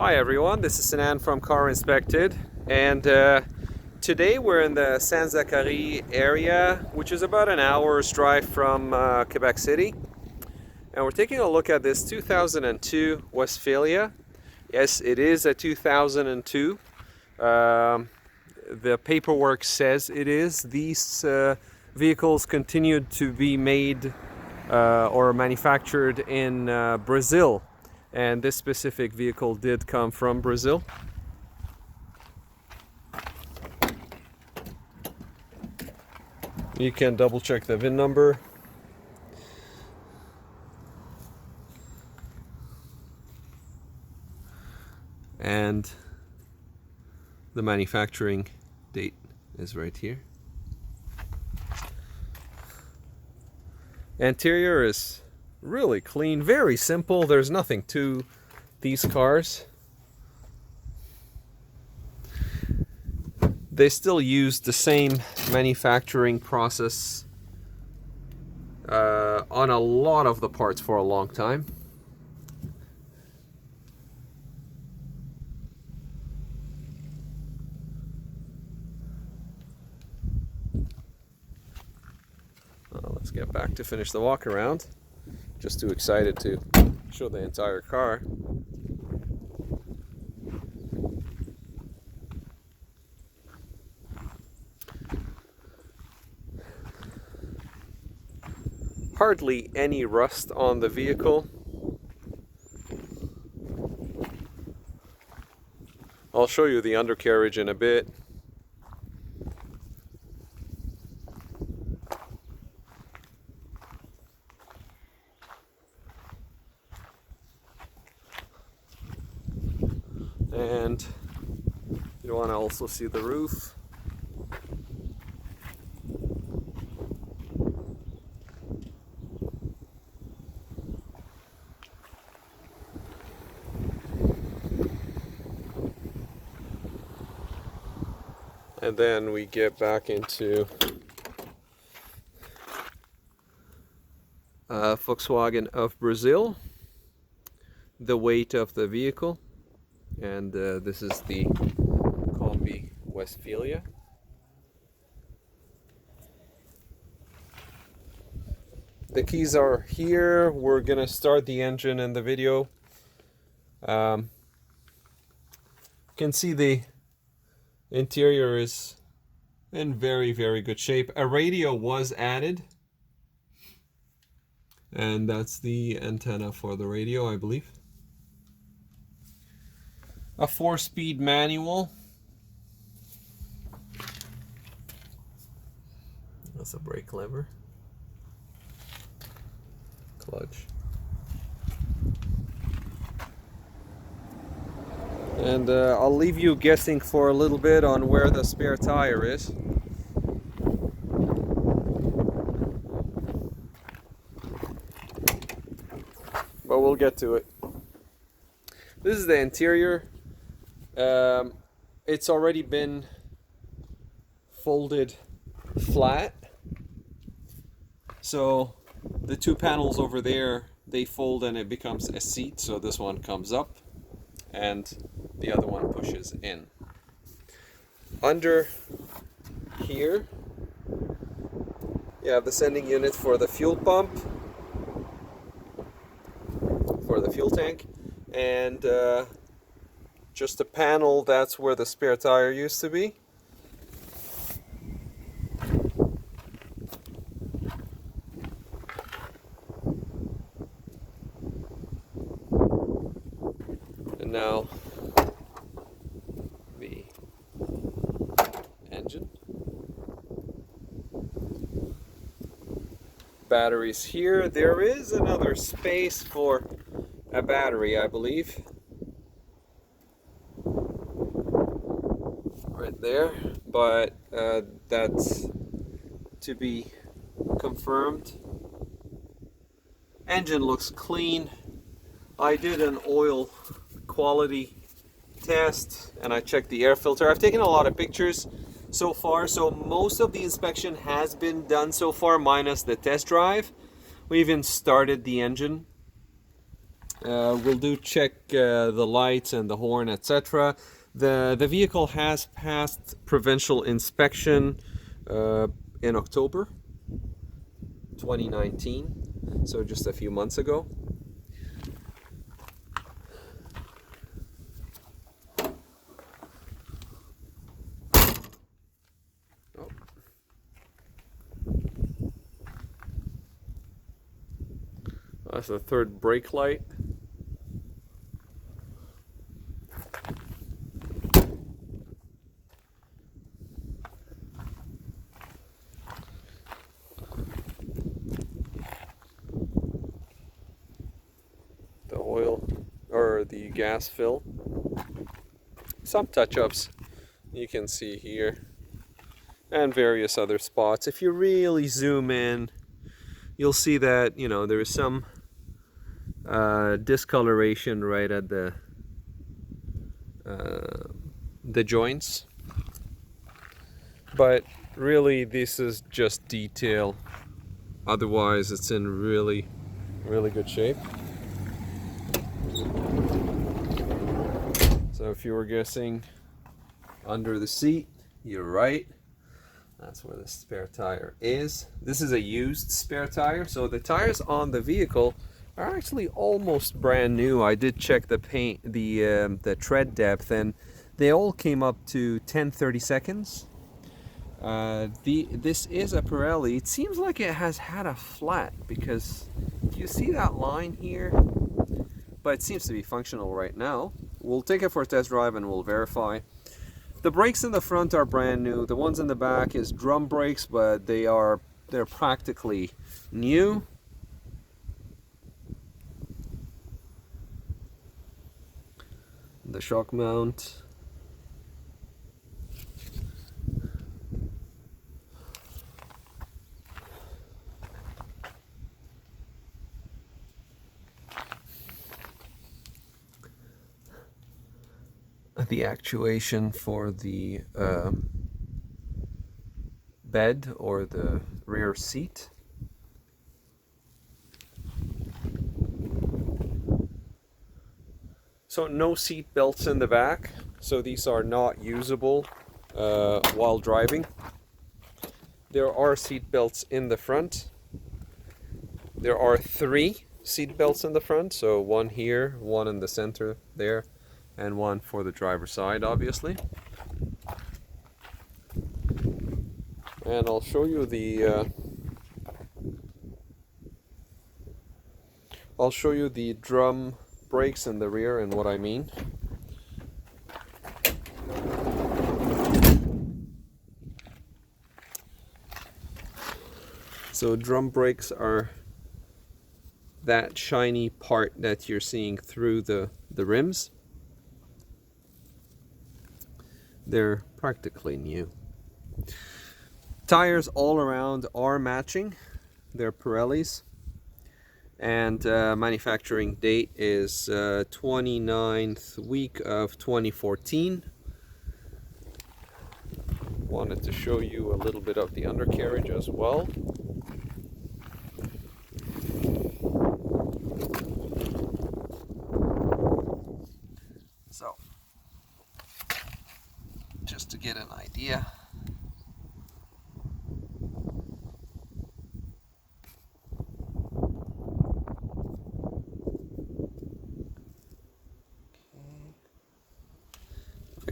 Hi everyone, this is Sinan from carinspected, and today we're in the Zakarie area, which is about an hour's drive from Quebec City, and we're taking a look at this 2002 Westphalia. Yes, it is a 2002. The paperwork says it is. These vehicles continued to be made or manufactured in Brazil. And this specific vehicle did come from Brazil. You can double check the VIN number. And the manufacturing date is right here. Interior is really clean, very simple. There's nothing to these cars. They still use the same manufacturing process on a lot of the parts for a long time. Let's get back to finish the walk around. Just too excited to show the entire car. Hardly any rust on the vehicle. I'll show you the undercarriage in a bit. And you want to also see the roof. And then we get back into Volkswagen of Brazil, the weight of the vehicle. And this is the Kombi Westphalia. The keys are here. We're gonna start the engine in the video. You can see the interior is in very, very good shape. A radio was added, and that's the antenna for the radio, I believe. A 4-speed manual. That's a brake lever. Clutch. And I'll leave you guessing for a little bit on where the spare tire is. But we'll get to it. This is the interior. It's already been folded flat, so the two panels over there, they fold and it becomes a seat. So this one comes up and the other one pushes in. Under here you have the sending unit for the fuel pump, for the fuel tank, and just a panel, that's where the spare tire used to be. And now the engine. Batteries here. There is another space for a battery, I believe. Right there, but that's to be confirmed. Engine looks clean. I did an oil quality test and I checked the air filter. I've taken a lot of pictures so far, so most of the inspection has been done so far, minus the test drive. We even started the engine. We'll do check the lights and the horn, etc. The vehicle has passed provincial inspection in October 2019, so just a few months ago. Oh. That's the third brake light. The oil or the gas fill. Some touch-ups you can see here, and various other spots. If you really zoom in, you'll see that, you know, there is some discoloration right at the joints, but really this is just detail. Otherwise it's in really good shape. So if you were guessing under the seat, you're right. That's where the spare tire is. This is a used spare tire, so the tires on the vehicle are actually almost brand new. I did check the paint, the tread depth, and they all came up to 10/32. This is a Pirelli. It seems like it has had a flat, because you see that line here, but it seems to be functional right now. We'll take it for a test drive and we'll verify. The brakes in the front are brand new. The ones in the back is drum brakes, but they're practically new. The shock mount. The actuation for the bed or the rear seat. So no seat belts in the back, so these are not usable while driving. There are seat belts in the front. There are 3 seat belts in the front, so one here, one in the center there, and one for the driver's side, obviously. And I'll show you the drum brakes in the rear and what I mean. So drum brakes are that shiny part that you're seeing through the rims. They're practically new. Tires all around are matching. They're Pirellis. And manufacturing date is 29th week of 2014. Wanted to show you a little bit of the undercarriage as well. So, just to get an idea.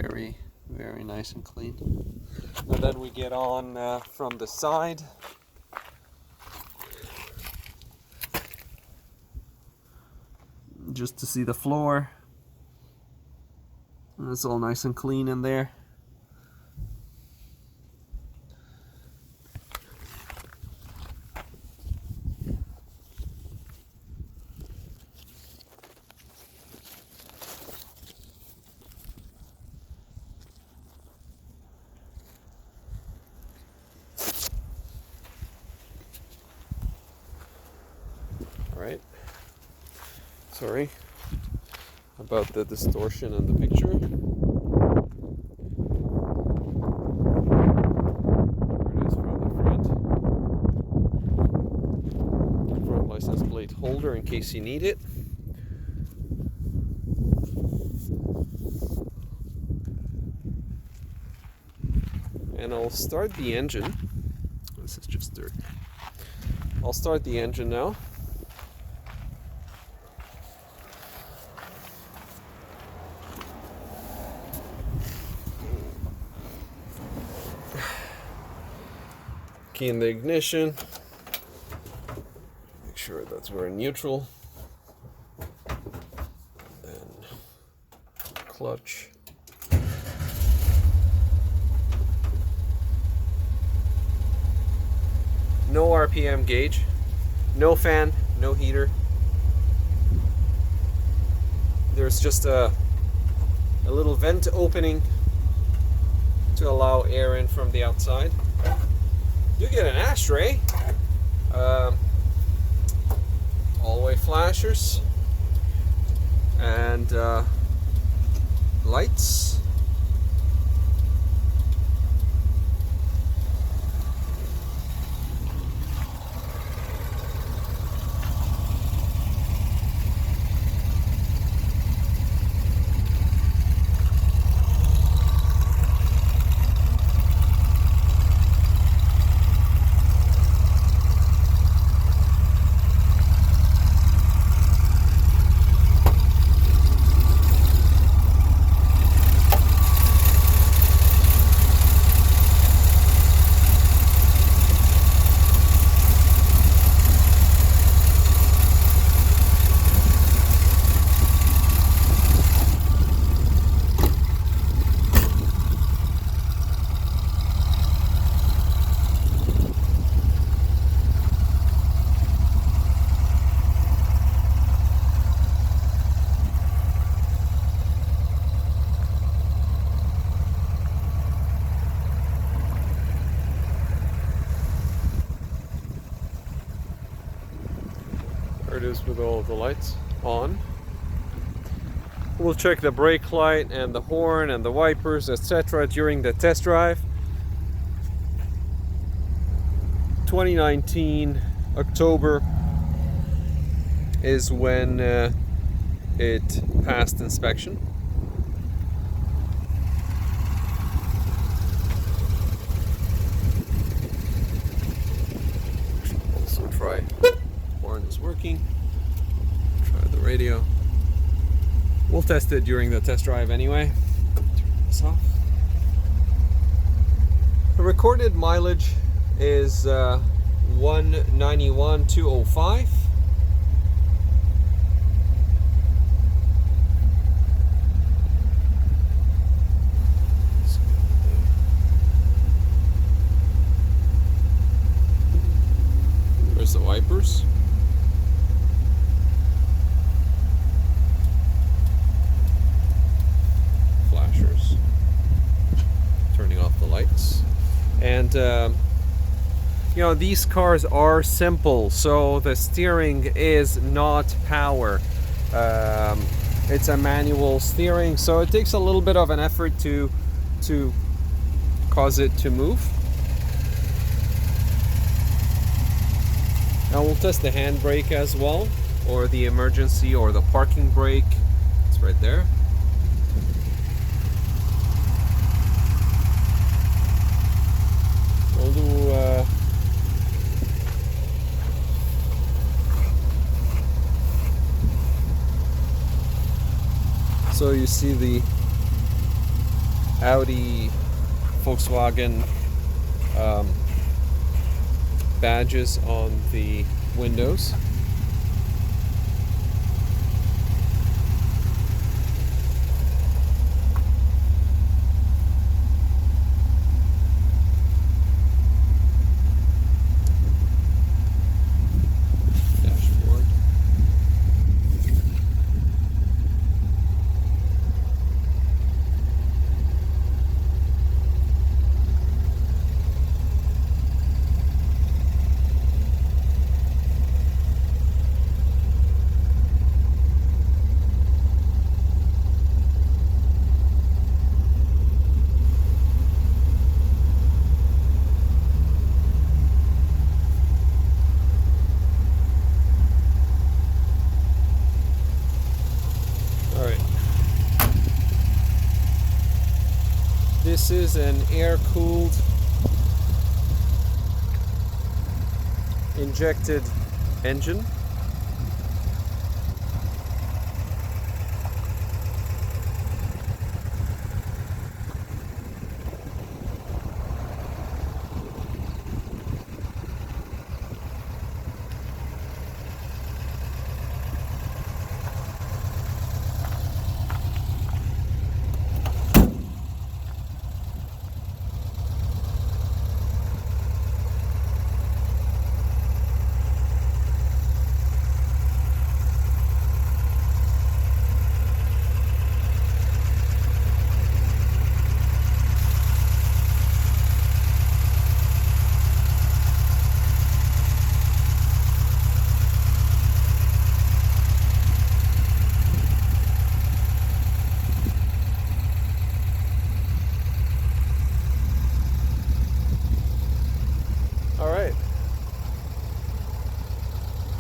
Okay. Very nice and clean. And then we get on from the side. Just to see the floor. And it's all nice and clean in there. Alright, sorry about the distortion in the picture. There it is from the front license plate holder in case you need it. And I'll start the engine. This is just dirt. I'll start the engine now. Key in the ignition. Make sure that's we're in neutral. Then clutch. No RPM gauge, no fan, no heater. There's just a little vent opening to allow air in from the outside. You get an ashtray, all-way flashers, and lights. There it is with all of the lights on. We'll check the brake light and the horn and the wipers, etc. during the test drive. 2019 October is when it passed inspection. Also try horn is working. Try the radio. We'll test it during the test drive anyway. Turn this off. The recorded mileage is 191,205. There's the wipers. Flashers. Turning off the lights. And you know, these cars are simple, so the steering is not power. It's a manual steering, so it takes a little bit of an effort to cause it to move. Now we'll test the handbrake as well, or the emergency or the parking brake. It's right there. We'll do so you see the Audi, Volkswagen badges on the windows. Dashboard. This is an air-cooled injected engine. Alright.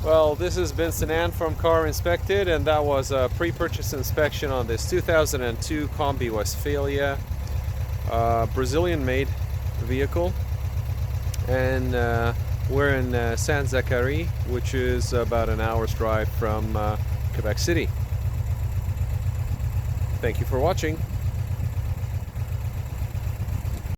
Well, this has been Sinan from CarInspected, and that was a pre-purchase inspection on this 2002 Kombi Westphalia, Brazilian-made vehicle. And we're in San Zakarie, which is about an hour's drive from Quebec City. Thank you for watching.